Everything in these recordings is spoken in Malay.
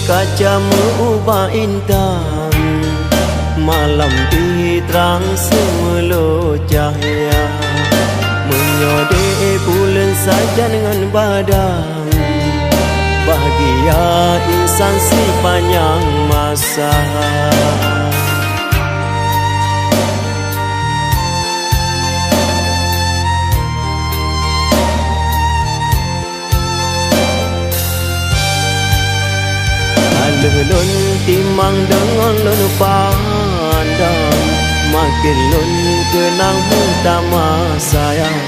kaca mengubah intan, malam diterang semelo cahaya, menyodek bulan saja dengan badan, bahagia insan sepanjang masa. Lun timang dengan lun pandang, makin lun kenang utama sayang.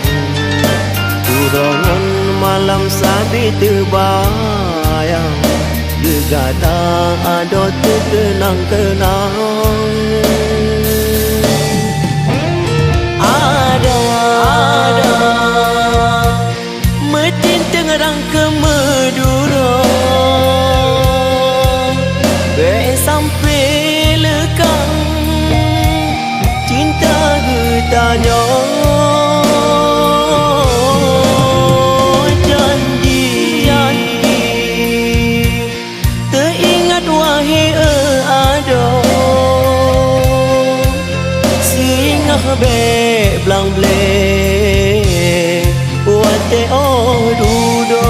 Turongan malam sabi terbayang, gegada ado terkenang-kenang. Ada metin tengerang ke Madura, sampai lekang cinta getanya. Janji teringat wahai ada, singgah be blang ble wate dudo.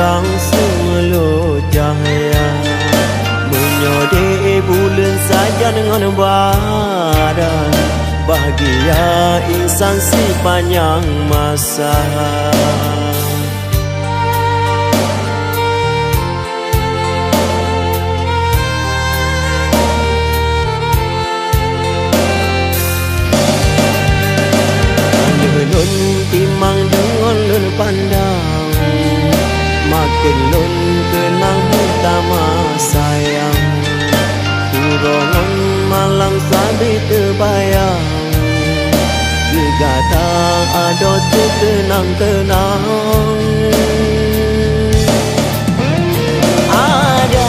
Terang semelo cahaya, menyodek bulan saja dengan badan, bahagia insan sepanjang masa. Lun timang dengan lun pandang, makin lun kenang utama sayang. Turongan malam sabi terbayang, gegata ado terkenang-kenang. Ada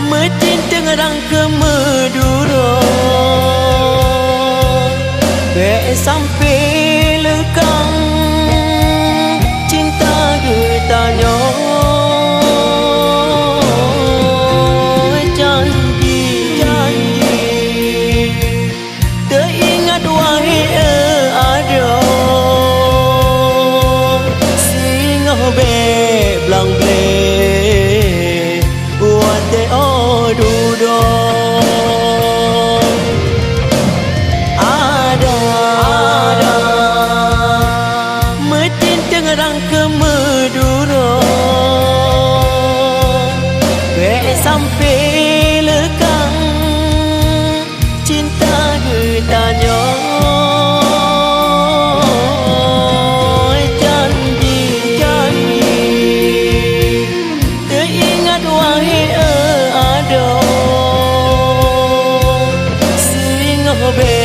metin tengerang ke Madura, sampai lekang cinta getanya. Janji teringat wahai ada, singgah be blang ble wate dudo. Tengerang ke Madura, sampai lekang cinta getanya. Janji teringat wahai ada, singgah be